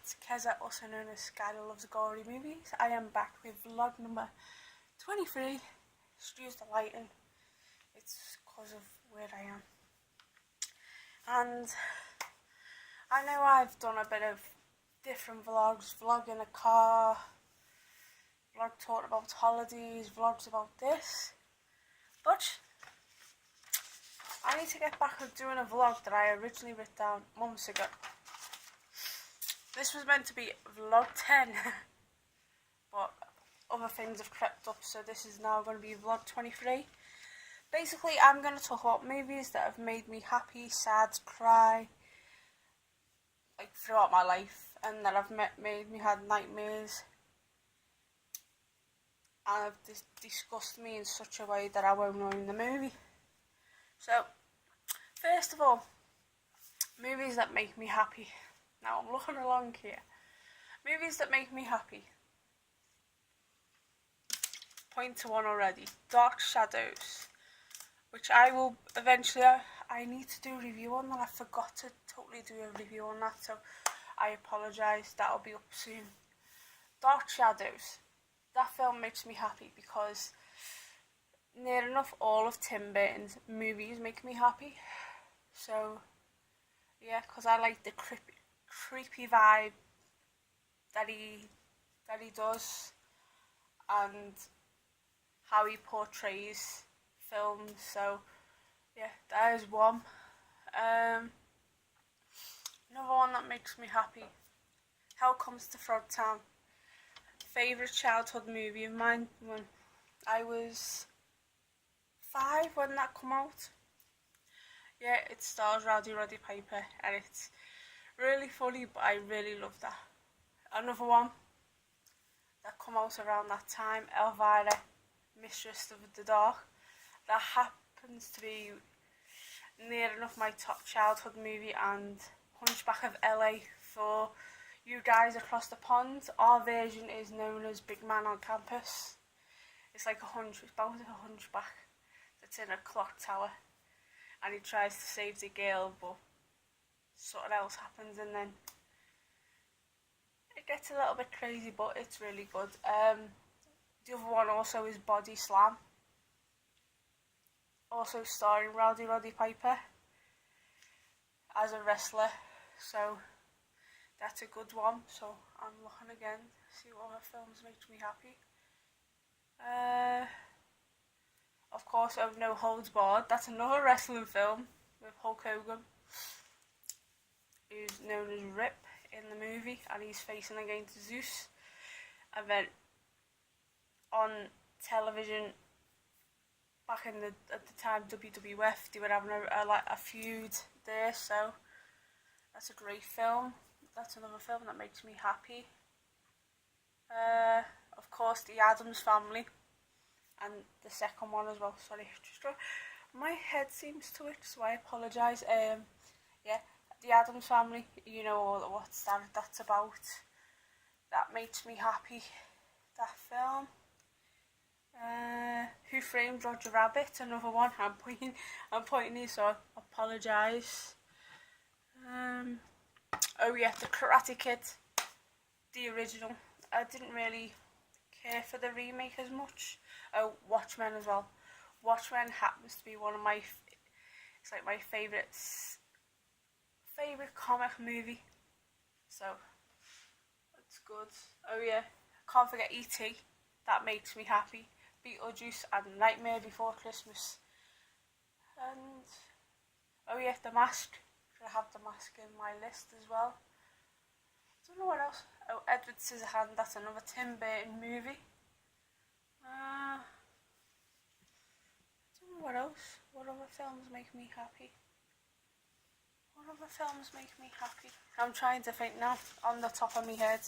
it's Keza, also known as Skylar Loves Gory Movies. I am back with vlog number 23. Excuse the lighting, it's because of where I am. And I know I've done a bit of different vlogs, vlog in a car, vlog talking about holidays, vlogs about this, but I need to get back with doing a vlog that I originally wrote down months ago. This was meant to be vlog 10, but other things have crept up, so this is now going to be vlog 23. Basically, I'm going to talk about movies that have made me happy, sad, cry, like throughout my life, and that have made me had nightmares, and have disgusted me in such a way that I won't know in the movie. So, first of all, movies that make me happy. Now I'm looking along here. Movies that make me happy. Point to one already. Dark Shadows, which I will eventually, I need to do a review on that. I forgot to totally do a review on that, so I apologise. That'll be up soon. Dark Shadows. That film makes me happy because near enough all of Tim Burton's movies make me happy. So yeah, because I like the creepy vibe that he does, and how he portrays films. So yeah, that is one. Another one that makes me happy, Hell Comes to Frogtown. Favourite childhood movie of mine when I was 5 when that come out. Yeah, it stars Roddy Piper and it's really funny, but I really love that. Another one that come out around that time, Elvira, Mistress of the Dark. That happens to be near enough my top childhood movie, and Hunchback of LA for you guys across the pond. Our version is known as Big Man on Campus. It's like it's about a hunchback that's in a clock tower, and he tries to save the girl, but something else happens, and then it gets a little bit crazy, but it's really good. The other one also is Body Slam, also starring Roddy Piper as a wrestler, so that's a good one. So I'm looking again, see what other films makes me happy. Of course, No Holds Barred. That's another wrestling film with Hulk Hogan, who's known as Rip in the movie, and he's facing against Zeus. And then on television back in at the time, WWF, they were having a feud there, so that's a great film. That's another film that makes me happy. Of course, The Addams Family, and the second one as well. Sorry, my head seems to itch, so I apologise. Yeah, The Addams Family, you know what that's about. That makes me happy, that film. Who Framed Roger Rabbit, another one. I'm pointing here, so I apologise. Oh yeah, The Karate Kid, the original. I didn't really care for the remake as much. Oh, Watchmen as well. Watchmen happens to be one of my, it's like my favourite comic movie, so it's good. Oh yeah, can't forget E.T., that makes me happy. Beetlejuice and Nightmare Before Christmas. And oh yeah, The Mask. I have The Mask in my list as well. Don't know what else. Oh, Edward Scissorhands, that's another Tim Burton movie. Don't know what else. What other films make me happy? What other films make me happy? I'm trying to think now, on the top of my head.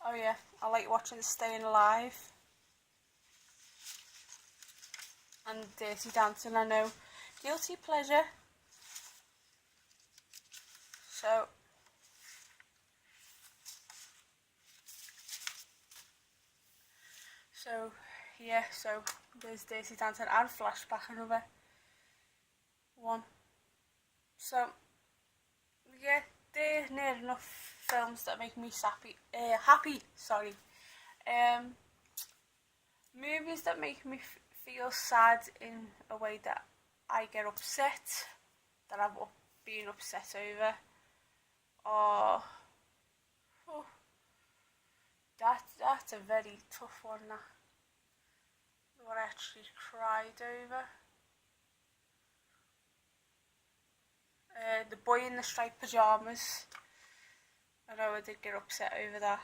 Oh yeah, I like watching Staying Alive and Dirty Dancing. I know, guilty pleasure. So yeah, so there's Dirty Dancing and Flashback, another one. So yeah, they're near enough films that make me happy. Sorry. Movies that make me feel sad in a way that I get upset, that I've been upset over, or oh, that's a very tough one. That what I actually cried over. The boy in the striped pajamas. I know I did get upset over that.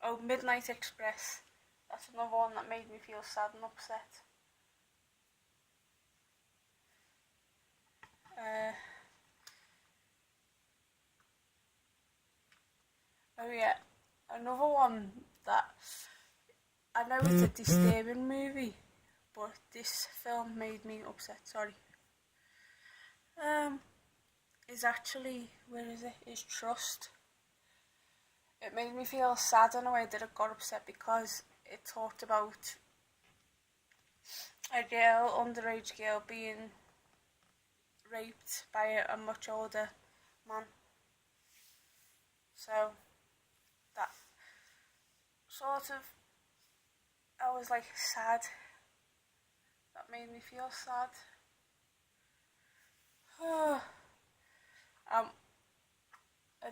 Oh, Midnight Express. That's another one that made me feel sad and upset. Oh yeah, another one that I know it's a disturbing movie, but this film made me upset. Sorry. Is actually, where is it? Is Trust. It made me feel sad in a way that I got upset because it talked about a girl, underage girl, being raped by a much older man. So that sort of, I was like sad. That made me feel sad.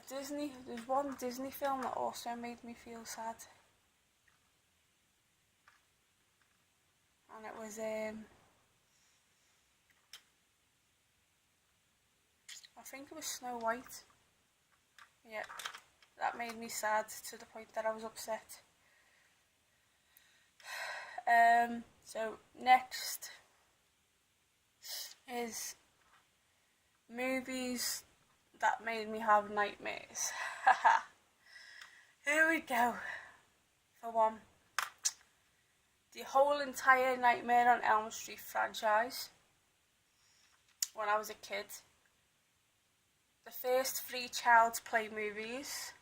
There's one Disney film that also made me feel sad. And it was, I think it was Snow White. Yeah, that made me sad to the point that I was upset. So next is movies that made me have nightmares. Here we go. For one, the whole entire Nightmare on Elm Street franchise when I was a kid. The first 3 Child's Play movies.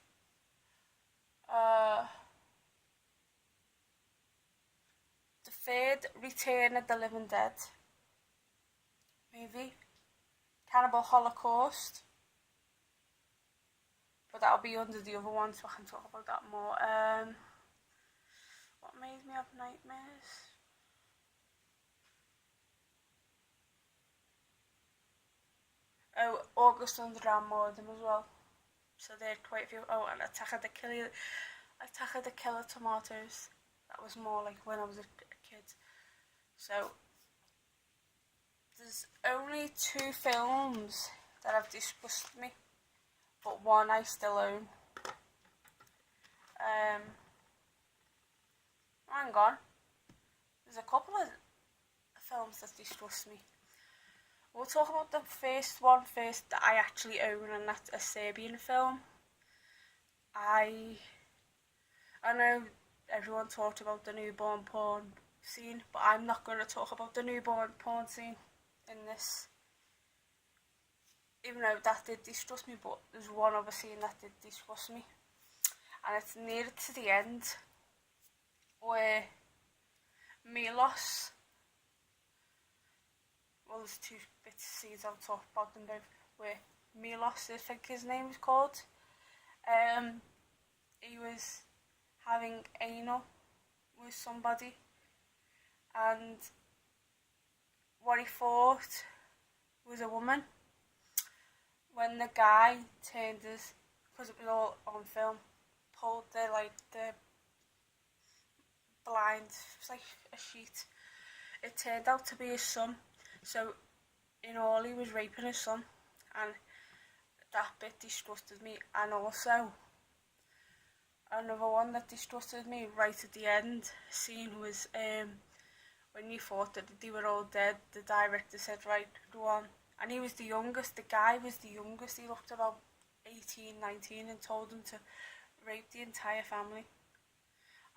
The third Return of the Living Dead movie. Cannibal Holocaust. But that'll be under the other one, so I can talk about that more. What made me have nightmares? Oh, August Underground Mordem as well. So there are quite a few. Oh, and Attack of the Killer Tomatoes. That was more like when I was a kid. So there's only 2 films that have disgusted me, but one I still own. Hang on. There's a couple of films that disgust me. We'll talk about the first one first that I actually own, and that's a Serbian film. I know everyone talked about the newborn porn scene, but I'm not going to talk about the newborn porn scene in this. Even though that did disgust me, but there's one other scene that did disgust me. And it's near to the end, where Milos, well there's 2 bits of scenes I'll talk about them both, where Milos, I think his name is called, he was having anal with somebody, and what he thought was a woman. When the guy turned his, because it was all on film, pulled the blind, it was like a sheet, it turned out to be his son. So in all, he was raping his son, and that bit disgusted me. And also another one that disgusted me right at the end scene was when you thought that they were all dead, the director said, right, go on. And he was the youngest, the guy was the youngest, he looked about 18, 19, and told them to rape the entire family.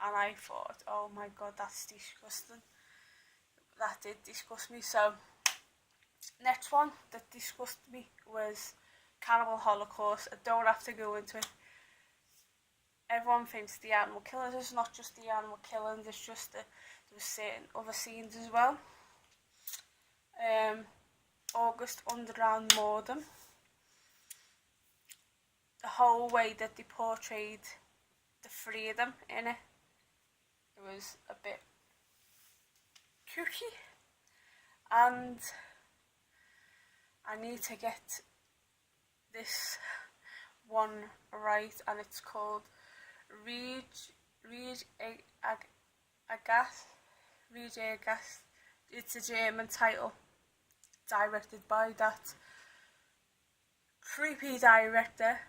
And I thought, oh my god, that's disgusting. That did disgust me. So next one that disgusted me was Cannibal Holocaust. I don't have to go into it. everyone thinks the animal killers. It's not just the animal killings, it's just there was certain other scenes as well. August Underground Morden. The whole way that they portrayed the freedom in it, it was a bit kooky. And I need to get this one right, and it's called Read Aghast. It's a German title, directed by that creepy director.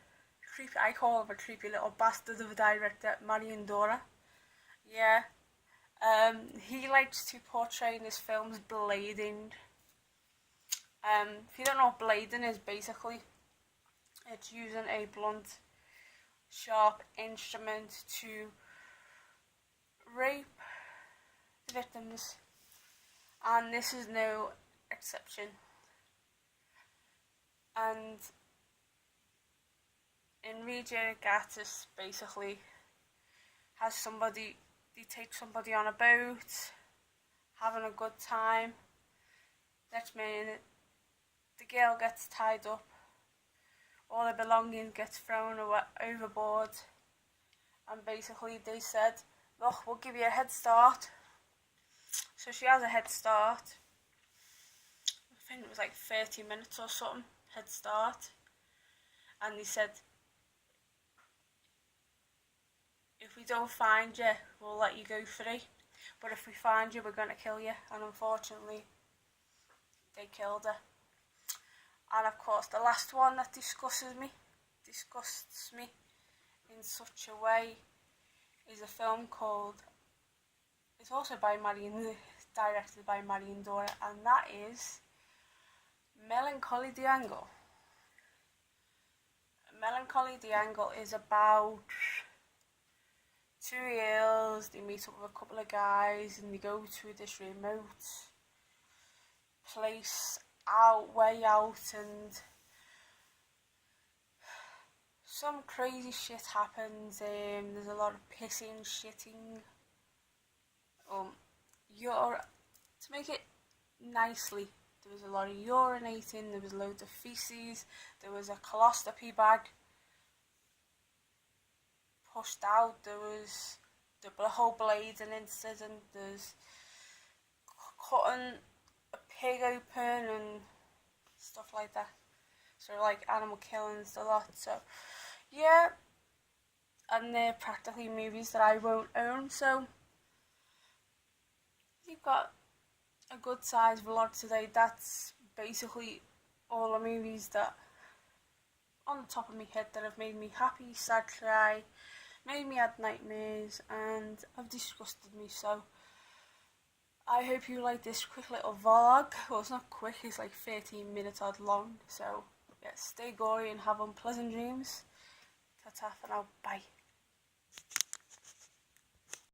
I call him a creepy little bastard of a director, Marion Dora. Yeah. He likes to portray in his films blading. If you don't know what blading is, basically, it's using a blunt, sharp instrument to rape the victims, and this is no exception. And in Regia Gatis basically has somebody, they take somebody on a boat, having a good time. Next minute, the girl gets tied up, all her belongings gets thrown overboard, and basically they said, look, we'll give you a head start. So she has a head start. I think it was like 30 minutes or something, head start. And they said, if we don't find you, we'll let you go free. But if we find you, we're going to kill you. And unfortunately, they killed her. And of course, the last one that disgusts me in such a way, is a film called, it's also directed by Marion Dora, and that is Melancholy the Angle. Melancholy the Angle is about two girls, they meet up with a couple of guys and they go to this remote place way out, and some crazy shit happens. There's a lot of pissing, shitting. To make it nicely, there was a lot of urinating, there was loads of feces, there was a colostomy bag pushed out, there was the whole blading incident, there's cutting a pig open and stuff like that. So like animal killings a lot. So yeah, and they're practically movies that I won't own. So you've got a good size vlog today. That's basically all the movies that on the top of my head that have made me happy, sad, cry, made me have nightmares, and have disgusted me. So I hope you like this quick little vlog. Well, it's not quick, it's like 13 minutes odd long. So yeah, stay gory and have unpleasant dreams. Ta-ta for now, bye.